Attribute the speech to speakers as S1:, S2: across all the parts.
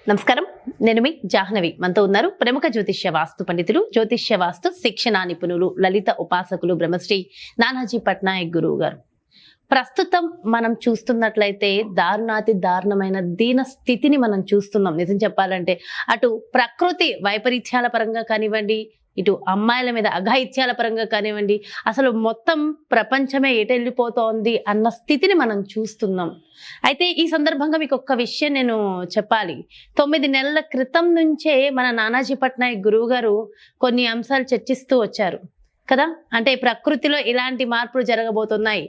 S1: నమస్కారం, నేను మీ జాహ్నవి. మనతో ఉన్నారు ప్రముఖ జ్యోతిష్య వాస్తు పండితులు, జ్యోతిష్య వాస్తు శిక్షణ నిపుణులు, లలిత ఉపాసకులు బ్రహ్మశ్రీ నానాజీ పట్నాయక్ గురువు గారు. ప్రస్తుతం మనం చూస్తున్నట్లయితే దారుణాతి దారుణమైన దీన స్థితిని మనం చూస్తున్నాం. నిజం చెప్పాలంటే అటు ప్రకృతి వైపరీత్యాల పరంగా కానివ్వండి, ఇటు అమ్మాయిల మీద అఘాయిత్యాల పరంగా కానివ్వండి, అసలు మొత్తం ప్రపంచమే ఎటెళ్ళిపోతోంది అన్న స్థితిని మనం చూస్తున్నాం. అయితే ఈ సందర్భంగా మీకు ఒక్క విషయం నేను చెప్పాలి. 9 నెలల క్రితం నుంచే మన నానాజీ పట్నాయక్ గురువు గారు కొన్ని అంశాలు చర్చిస్తూ వచ్చారు కదా. అంటే ప్రకృతిలో ఇలాంటి మార్పులు జరగబోతున్నాయి,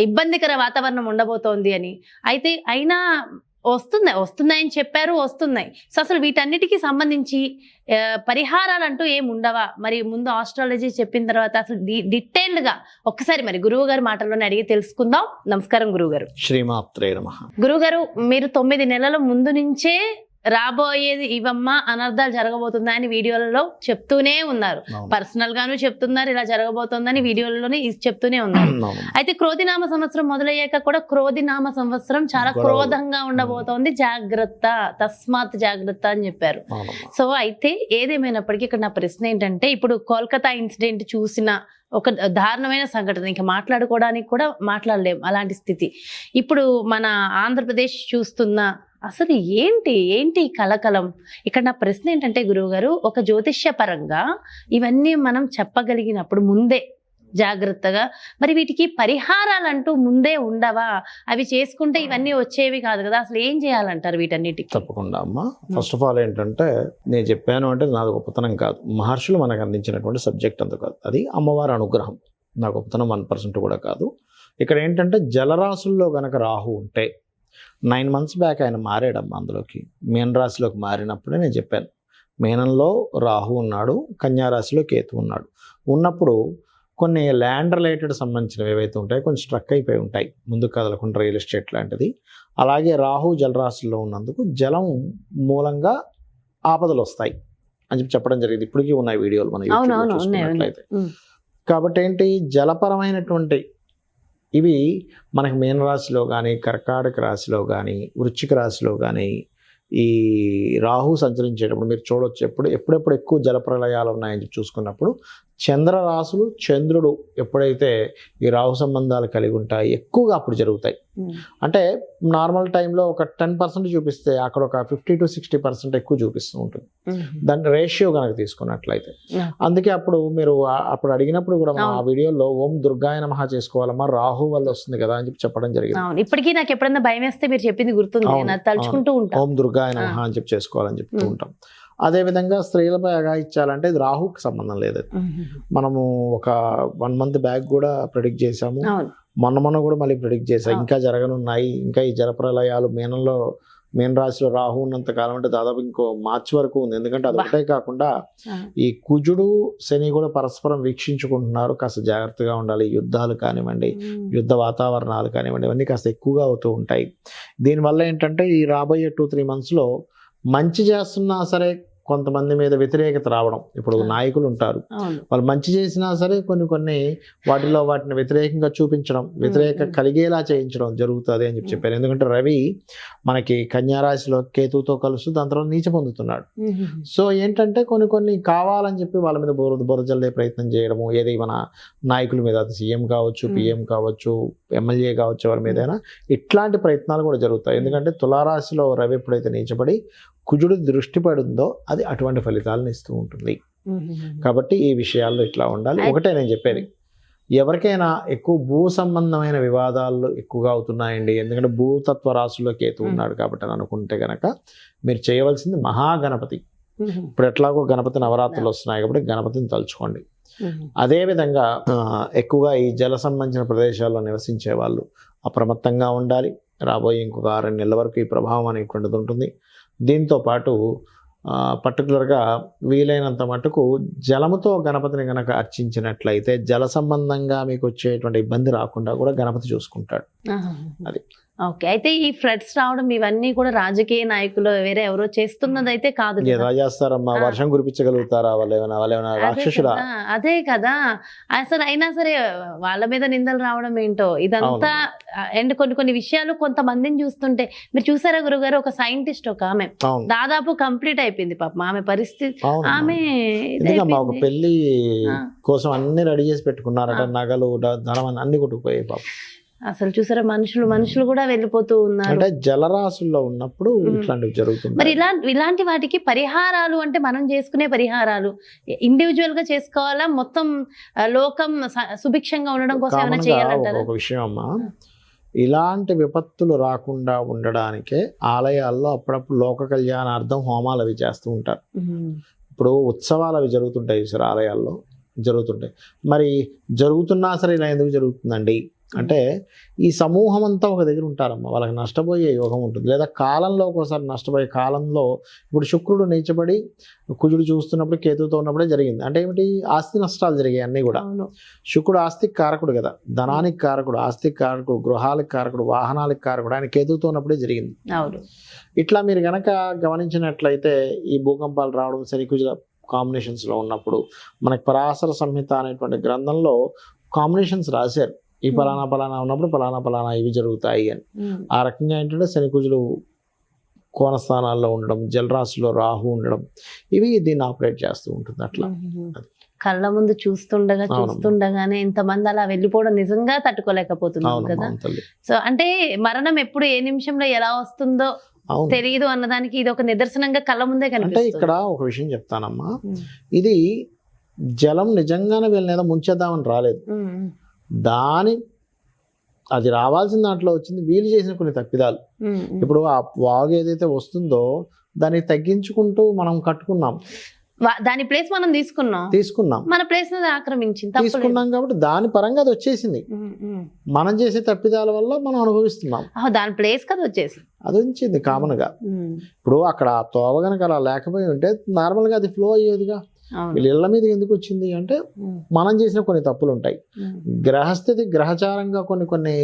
S1: ఇబ్బందికర వాతావరణం ఉండబోతోంది అని. అయితే అయినా వస్తున్నాయని చెప్పారు, వస్తున్నాయి. సో అసలు వీటన్నిటికీ సంబంధించి పరిహారాలు అంటూ ఏమి ఉండవా? మరి ముందు ఆస్ట్రాలజీ చెప్పిన తర్వాత అసలు డీటెయిల్డ్ గా ఒక్కసారి మరి గురువు గారి మాటల్లోనే అడిగి తెలుసుకుందాం. నమస్కారం గురువు గారు.
S2: శ్రీమాత్రే నమః.
S1: గురువు గారు, మీరు 9 నెలల ముందు నుంచే రాబోయేది ఇవమ్మా అనర్థాలు జరగబోతుందని వీడియోలలో చెప్తూనే ఉన్నారు. పర్సనల్ గాను చెప్తున్నారు, ఇలా జరగబోతోందని వీడియోలోనే చెప్తూనే ఉన్నారు. అయితే క్రోధినామ సంవత్సరం మొదలయ్యాక కూడా క్రోధినామ సంవత్సరం చాలా క్రోధంగా ఉండబోతోంది, జాగ్రత్త, తస్మాత్ జాగ్రత్త అని చెప్పారు. సో అయితే ఏదేమైనప్పటికీ ఇక్కడ నా ప్రశ్న ఏంటంటే, ఇప్పుడు కోల్కతా ఇన్సిడెంట్ చూసిన ఒక దారుణమైన సంఘటన, ఇంకా మాట్లాడుకోవడానికి కూడా మాట్లాడలేం అలాంటి స్థితి. ఇప్పుడు మన ఆంధ్రప్రదేశ్ చూస్తున్న అసలు ఏంటి కలకలం? ఇక్కడ నా ప్రశ్న ఏంటంటే గురువు గారు, ఒక జ్యోతిష్య పరంగా ఇవన్నీ మనం చెప్పగలిగినప్పుడు ముందే జాగ్రత్తగా, మరి వీటికి పరిహారాలంటూ ముందే ఉండవా? అవి చేసుకుంటే ఇవన్నీ వచ్చేవి కాదు కదా. అసలు ఏం చేయాలంటారు వీటన్నిటికి?
S2: తప్పకుండా అమ్మా. ఫస్ట్ ఆఫ్ ఆల్ ఏంటంటే, నేను చెప్పాను అంటే నాది గొప్పతనం కాదు, మహర్షులు మనకు అందించినటువంటి సబ్జెక్ట్ అంత కాదు, అది అమ్మవారి అనుగ్రహం. నా గొప్పతనం 1% కూడా కాదు. ఇక్కడ ఏంటంటే, జలరాశుల్లో గనక రాహు ఉంటే 9 months బ్యాక్ ఆయన మారాడమ్మా అందులోకి, మీన రాశిలోకి మారినప్పుడే నేను చెప్పాను, మీనంలో రాహు ఉన్నాడు, కన్యారాశిలో కేతు ఉన్నాడు. ఉన్నప్పుడు కొన్ని ల్యాండ్ రిలేటెడ్ సంబంధించినవి ఏవైతే ఉంటాయో కొన్ని స్ట్రక్ అయిపోయి ఉంటాయి, ముందు కదలకుండా, రియల్ ఎస్టేట్ లాంటిది. అలాగే రాహు జలరాశిలో ఉన్నందుకు జలం మూలంగా ఆపదలు వస్తాయి అని చెప్పడం జరిగింది. ఇప్పటికీ ఉన్నాయి వీడియోలు మన యూట్యూబ్లో చూసుకున్నట్లయితే. కాబట్టి ఏంటి, జలపరమైనటువంటి ఇవి మనకి మీనరాశిలో కానీ, కర్కాటక రాశిలో కానీ, వృశ్చిక రాశిలో కానీ ఈ రాహు సంచరించేటప్పుడు మీరు చూడవచ్చు, ఎప్పుడెప్పుడు ఎక్కువ జలప్రలయాలు ఉన్నాయని చూసుకున్నప్పుడు చంద్రరాశులు, చంద్రుడు ఎప్పుడైతే ఈ రాహు సంబంధాలు కలిగి ఉంటాయి ఎక్కువగా అప్పుడు జరుగుతాయి. అంటే నార్మల్ టైంలో ఒక 10% చూపిస్తే అక్కడ ఒక 50 to 60% ఎక్కువ చూపిస్తూ ఉంటుంది, దాని రేషియో కనుక తీసుకున్నట్లయితే. అందుకే అప్పుడు మీరు అప్పుడు అడిగినప్పుడు కూడా ఆ వీడియోలో ఓం దుర్గాయ నమః చేసుకోవాలమ్మా, రాహు వల్ల వస్తుంది కదా అని చెప్పడం జరిగింది.
S1: ఇప్పటికీ నాకు ఎప్పుడన్నా భయం వేస్తే మీరు చెప్పింది గుర్తుంది, తలుచుకుంటూ ఉంటాం,
S2: ఓం దుర్గాయ నమః అని చెప్పి చేసుకోవాలని చెప్తూ ఉంటాం. అదేవిధంగా స్త్రీలపై అఘాయిత్యాలంటే ఇది రాహుకి సంబంధం లేదు. మనము ఒక 1 month బ్యాక్ కూడా ప్రెడిక్ట్ చేసాము, మొన్న కూడా మళ్ళీ ప్రెడిక్ట్ చేసాం, ఇంకా జరగనున్నాయి. ఇంకా ఈ జలప్రలయాలు మీన రాశిలో రాహు ఉన్నంత కాలం అంటే దాదాపు ఇంకో మార్చి వరకు ఉంది. ఎందుకంటే అది ఒకటే కాకుండా ఈ కుజుడు, శని కూడా పరస్పరం వీక్షించుకుంటున్నారు. కాస్త జాగ్రత్తగా ఉండాలి. యుద్ధాలు కానివ్వండి, యుద్ధ వాతావరణాలు కానివ్వండి, ఇవన్నీ కాస్త ఎక్కువగా అవుతూ ఉంటాయి. దీనివల్ల ఏంటంటే ఈ రాబోయే 2-3 monthsలో మంచి చేస్తున్నా సరే కొంతమంది మీద వ్యతిరేకత రావడం. ఇప్పుడు నాయకులు ఉంటారు, వాళ్ళు మంచి చేసినా సరే కొన్ని వాటిని వ్యతిరేకంగా చూపించడం, వ్యతిరేక కలిగేలా చేయించడం జరుగుతుంది అని చెప్పారు. ఎందుకంటే రవి మనకి కన్యారాశిలో కేతుతో కలుస్తూ దాని తర్వాత నీచ పొందుతున్నాడు. సో ఏంటంటే కొన్ని కావాలని చెప్పి వాళ్ళ మీద బురజల్లే ప్రయత్నం చేయడము, ఏది మన నాయకుల మీద, అది సీఎం కావచ్చు, పిఎం కావచ్చు, ఎమ్మెల్యే కావచ్చు, ఎవరి మీదైనా ఇట్లాంటి ప్రయత్నాలు కూడా జరుగుతాయి. ఎందుకంటే తులారాశిలో రవి ఎప్పుడైతే నీచపడి కుజుడు దృష్టి పడిందో అది అటువంటి ఫలితాలను ఇస్తూ ఉంటుంది. కాబట్టి ఈ విషయాల్లో ఇట్లా ఉండాలి. ఒకటే నేను చెప్పేది, ఎవరికైనా ఎక్కువ భూ సంబంధమైన వివాదాలు ఎక్కువగా అవుతున్నాయండి, ఎందుకంటే భూతత్వ రాశుల్లో కేతు ఉన్నాడు కాబట్టి అని అనుకుంటే గనక మీరు చేయవలసింది మహాగణపతి. ఇప్పుడు ఎట్లాగో గణపతి నవరాత్రులు వస్తున్నాయి కాబట్టి గణపతిని తలుచుకోండి. అదేవిధంగా ఎక్కువగా ఈ జల సంబంధించిన ప్రదేశాల్లో నివసించే వాళ్ళు అప్రమత్తంగా ఉండాలి. రాబోయే ఇంకొక 6 నెలల వరకు ఈ ప్రభావం అనేటువంటిది ఉంటుంది. దీంతో పాటు పర్టికులర్గా వీలైనంత మటుకు జలముతో గణపతిని గనక అర్చించినట్లయితే జల సంబంధంగా మీకు వచ్చేటువంటి ఇబ్బంది రాకుండా కూడా గణపతి చూసుకుంటాడు. అది
S1: ఓకే, అయితే ఈ ఫ్లడ్స్ రావడం ఇవన్నీ కూడా రాజకీయ నాయకులు వేరే ఎవరో చేస్తున్నదైతే కాదు కదా.
S2: ఎలా చేస్తారమ్మా?
S1: ఆ.
S2: వర్షం కురిపించగలుగుతారా? వాళ్ళేమైనా
S1: అదే
S2: రాక్షసులా?
S1: కదా, అదే కదా. అసలు అయినా సరే వాళ్ళ మీద నిందలు రావడం ఏంటో ఇదంతా. అండ్ కొన్ని విషయాలు కొంతమందిని చూస్తుంటే, మీరు చూసారా గురుగారు, ఒక సైంటిస్ట్ ఒక ఆమె
S2: అవును
S1: దాదాపు కంప్లీట్ అయిపోయింది పాపం ఆమె పరిస్థితి.
S2: అవును.
S1: ఆమె
S2: ఎందుకమ్మా ఒక
S1: ఇదైపోయింది.
S2: పెళ్లి
S1: ఆ.
S2: కోసం అన్ని రెడీ చేసి పెట్టుకున్నారట, నగలు ధనం అన్ని కొట్టుకుపోయాయి పాపం.
S1: అసలు చూసారా, మనుషులు కూడా వెళ్ళిపోతూ ఉన్నారు.
S2: అంటే జలరాశుల్లో ఉన్నప్పుడు ఇట్లాంటివి జరుగుతుంది.
S1: మరి ఇలాంటి వాటికి పరిహారాలు అంటే మనం చేసుకునే పరిహారాలు ఇండివిజువల్ గా చేసుకోవాలా, మొత్తం లోకం సుభిక్షంగా ఉండడం కోసం ఏమైనా
S2: కామన్గా
S1: చేయాలంటారా?
S2: ఒక విషయం అమ్మా, ఇలాంటి విపత్తులు రాకుండా ఉండడానికే ఆలయాల్లో అప్పుడప్పుడు లోక కళ్యాణార్థం హోమాలు అవి చేస్తూ ఉంటారు. ఇప్పుడు ఉత్సవాలు అవి జరుగుతుంటాయి సార్, ఆలయాల్లో జరుగుతుంటాయి. మరి జరుగుతున్నా సరే ఇలా ఎందుకు జరుగుతుందండి అంటే, ఈ సమూహం అంతా ఒక దగ్గర ఉంటారమ్మా, వాళ్ళకి నష్టపోయే యోగం ఉంటుంది. లేదా కాలంలో ఒకసారి నష్టపోయే కాలంలో, ఇప్పుడు శుక్రుడు నీచబడి కుజుడు చూస్తున్నప్పుడు కేతువుతో ఉన్నప్పుడే జరిగింది. అంటే ఏమిటి? ఆస్తి నష్టాలు జరిగాయి అన్నీ కూడా. శుక్రుడు ఆస్తికి కారకుడు కదా, ధనానికి కారకుడు, ఆస్తికి కారకుడు, గృహాలకు కారకుడు, వాహనాలకు కారకుడు. ఆయన కేతువుతో ఉన్నప్పుడే జరిగింది. ఇట్లా మీరు గనక గమనించినట్లయితే, ఈ భూకంపాలు రావడం శనికుజుల కాంబినేషన్స్లో ఉన్నప్పుడు మనకి పరాశర సంహిత అనేటువంటి గ్రంథంలో కాంబినేషన్స్ రాశారు. ఈ పలానా ఉన్నప్పుడు పలానా ఇవి జరుగుతాయి అని. ఆ రకంగా ఏంటంటే శనికుజులు కోణస్థానాల్లో ఉండడం, జలరాశిలో రాహు ఉండడం, ఇవి దీన్ని ఆపరేట్ చేస్తూ ఉంటుంది. అట్లా
S1: కళ్ళ ముందు చూస్తుండగానే ఇంతమంది అలా వెళ్ళిపోవడం నిజంగా తట్టుకోలేకపోతున్నాం కదా. సో అంటే మరణం ఎప్పుడు ఏ నిమిషంలో ఎలా వస్తుందో తెలియదు అన్నదానికి ఇది ఒక నిదర్శనంగా కళ్ళ ముందే కనిపిస్తుంది.
S2: అంటే ఇక్కడ ఒక విషయం చెప్తానమ్మా, ఇది జలం నిజంగానే వీళ్ళని ఏదో ముంచేద్దామని రాలేదు. అది రావాల్సిన దాంట్లో వచ్చింది వీళ్ళు చేసిన కొన్ని తప్పిదాలు. ఇప్పుడు ఆ వాగు ఏదైతే వస్తుందో దాన్ని తగ్గించుకుంటూ మనం కట్టుకున్నాం,
S1: దాని ప్లేస్ మనం తీసుకున్నాం, మన ప్లేస్ తీసుకున్నాం
S2: కాబట్టి దాని పరంగా అది వచ్చేసింది. మనం చేసే తప్పిదాల వల్ల మనం అనుభవిస్తున్నాం.
S1: దాని ప్లేస్ కదా
S2: అది వచ్చింది కామన్ గా. ఇప్పుడు అక్కడ తోవ గనక అలా లేకపోయి ఉంటే నార్మల్ గా అది ఫ్లో అయ్యేదిగా. వీళ్ళ ఇళ్ల మీద ఎందుకు వచ్చింది అంటే, మనం చేసిన కొన్ని తప్పులు ఉంటాయి. గ్రహస్థితి గ్రహచారంగా కొన్ని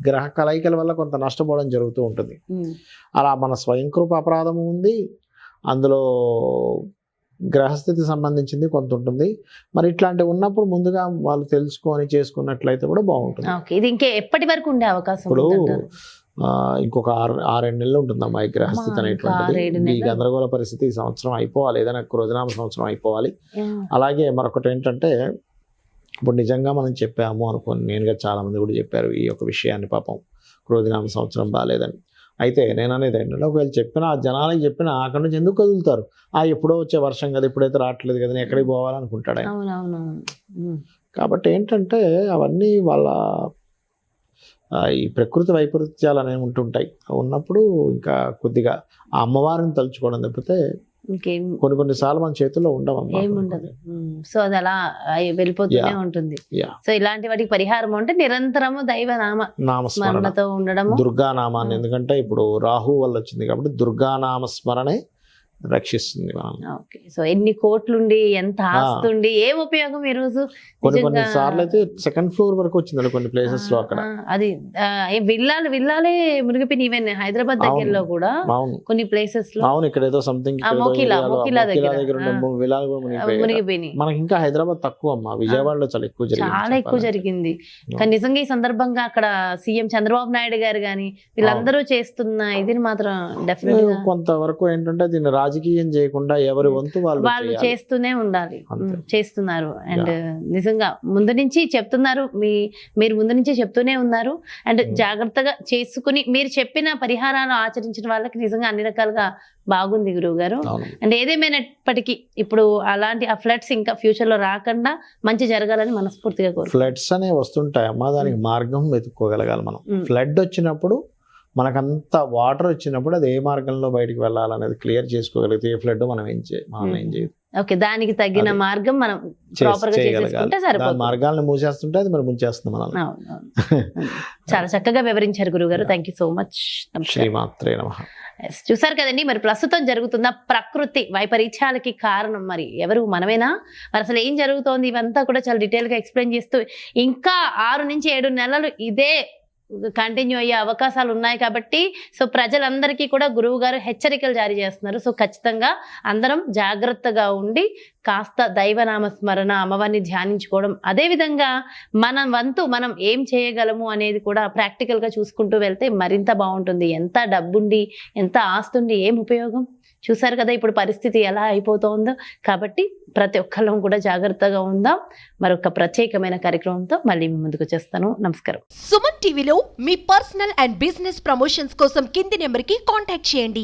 S2: గ్రహ కలయికల వల్ల కొంత నష్టపోవడం జరుగుతూ ఉంటుంది. అలా మన స్వయంకృప అపరాధము ఉంది, అందులో గ్రహస్థితి సంబంధించింది కొంత ఉంటుంది. మరి ఇట్లాంటివి ఉన్నప్పుడు ముందుగా వాళ్ళు తెలుసుకొని చేసుకున్నట్లయితే కూడా బాగుంటుంది.
S1: ఇది ఇంకా ఎప్పటి వరకు ఉండే అవకాశం?
S2: ఇప్పుడు ఇంకొక 6-7 నెలలు ఉంటుందమ్మా ఈ గ్రహస్థితి అనేటువంటిది. ఈ గందరగోళ పరిస్థితి ఈ సంవత్సరం అయిపోవాలి, ఏదైనా క్రోధనామ సంవత్సరం అయిపోవాలి. అలాగే మరొకటి ఏంటంటే, ఇప్పుడు నిజంగా మనం చెప్పాము అనుకోని, నేనుగా చాలా మంది కూడా చెప్పారు ఈ యొక్క విషయాన్ని, పాపం క్రోధనామ సంవత్సరం బాగాలేదని. అయితే నేను అనేది ఏంటంటే, ఒకవేళ చెప్పినా జనాలకి చెప్పినా అక్కడి నుంచి ఎందుకు కదులుతారు? ఎప్పుడో వచ్చే వర్షం కదా, ఇప్పుడైతే రావట్లేదు కదా, ఎక్కడికి పోవాలనుకుంటాడు ఆయన. కాబట్టి ఏంటంటే అవన్నీ వాళ్ళ ఈ ప్రకృతి వైపరీత్యాలు అనేవి ఉంటుంటాయి. ఉన్నప్పుడు ఇంకా కొద్దిగా ఆ అమ్మవారిని తలుచుకోవడం తప్పితే కొన్నిసార్లు మన చేతుల్లో
S1: ఏముండదు. సో అది అలా వెళ్ళిపోతూనే ఉంటుంది. సో ఇలాంటి వాటికి పరిహారం అంటే నిరంతరము దైవ నామస్మరణతో ఉండడం,
S2: దుర్గానామాన్ని. ఎందుకంటే ఇప్పుడు రాహు వల్ల వచ్చింది కాబట్టి దుర్గానామ స్మరణే రక్షిస్తుంది.
S1: సో ఎన్ని కోట్లుండి ఎంత ఆస్తుండి ఏం ఉపయోగం ఈ రోజు?
S2: కొన్ని సార్లు అయితే సెకండ్ ఫ్లోర్ వరకు వచ్చింది కొన్ని ప్లేసెస్ లో. అక్కడ
S1: అది విల్లాలే మునిగిపోయి, ఈవెన్ హైదరాబాద్ దగ్గరలో కూడా కొన్ని ప్లేసెస్ లో.
S2: అవును, ఇక్కడ ఏదో సంథింగ్ దగ్గర మునిగిపోయినాయి. మనకి ఇంకా హైదరాబాద్ తక్కువ అమ్మా, విజయవాడలో చాలా ఎక్కువ
S1: జరిగింది. కానీ నిజంగా ఈ సందర్భంగా అక్కడ సీఎం చంద్రబాబు నాయుడు గారు గాని వీళ్ళందరూ చేస్తున్న ఇది మాత్రం డెఫినెట్ గా
S2: కొంతవరకు ఏంటంటే దీన్ని రాజకీయం చేయకుండా ఎవరి వంతు వాళ్ళు
S1: చేస్తూనే ఉండాలి. చేస్తున్నారు. అండ్ నిజంగా ముందు నుంచి చెప్తున్నారు, మీరు ముందు నుంచి చెప్తూనే ఉన్నారు. అండ్ జాగ్రత్తగా చేసుకుని మీరు చెప్పిన పరిహారాలు ఆచరించిన వాళ్ళకి నిజంగా అన్ని రకాలుగా బాగుంది గురువు గారు. అండ్ ఏదేమైనప్పటికీ ఇప్పుడు అలాంటి ఆ ఫ్లడ్స్ ఇంకా ఫ్యూచర్ లో రాకుండా మంచి జరగాలని మనస్ఫూర్తిగా కోరు.
S2: ఫ్లడ్స్ అనేవి వస్తుంటాయి అమ్మా, దానికి మార్గం వెతుక్కోగలగాలి మనం. ఫ్లడ్ వచ్చినప్పుడు మనకంత వాటర్ వచ్చినప్పుడు అది ఏ మార్గంలో బయటికి వెళ్ళాలనేది క్లియర్ చేసుకోగలిగితే ఏ ఫ్లడ్ మనం ఏం చేయదు.
S1: ఓకే, దానికి తగిన మార్గం మనం ప్రాపర్ గా చేసుకుంటే సరిపోతుంది.
S2: మార్గాలను మూసేస్తుంటే అది మనం ముంచేస్తుంది మనం.
S1: చాలా చక్కగా వివరించారు గురువు గారు. Thank you so much.
S2: శ్రీమాత్రే నమః.
S1: చూసారు కదండి, మరి ప్రస్తుతం జరుగుతున్న ప్రకృతి వైపరీత్యాలకి కారణం మరి ఎవరు? మనమేనా? మరి అసలు ఏం జరుగుతోంది? ఇవంతా కూడా చాలా డీటెయిల్ గా ఎక్స్ప్లెయిన్ చేస్తూ ఇంకా 6 నుంచి 7 నెలలు ఇదే కంటిన్యూ అయ్యే అవకాశాలు ఉన్నాయి కాబట్టి సో ప్రజలందరికీ కూడా గురువు గారు హెచ్చరికలు జారీ చేస్తున్నారు. సో ఖచ్చితంగా అందరం జాగ్రత్తగా ఉండి కాస్త దైవనామ స్మరణ, అమ్మవారిని ధ్యానించుకోవడం, అదేవిధంగా మన వంతు మనం ఏం చేయగలము అనేది కూడా ప్రాక్టికల్గా చూసుకుంటూ వెళ్తే మరింత బాగుంటుంది. ఎంత డబ్బుండి ఎంత ఆస్తుండి ఏం ఉపయోగం? చూసారు కదా ఇప్పుడు పరిస్థితి ఎలా అయిపోతుందో. కాబట్టి ప్రతి ఒక్కళ్ళం కూడా జాగ్రత్తగా ఉందాం. మరొక ప్రత్యేకమైన కార్యక్రమంతో మళ్ళీ మీ ముందుకు వచ్చేస్తాను. నమస్కారం.
S3: సుమన్ టీవీలో మీ పర్సనల్ అండ్ బిజినెస్ ప్రమోషన్స్ కోసం కింది నెంబర్కి కాంటాక్ట్ చేయండి.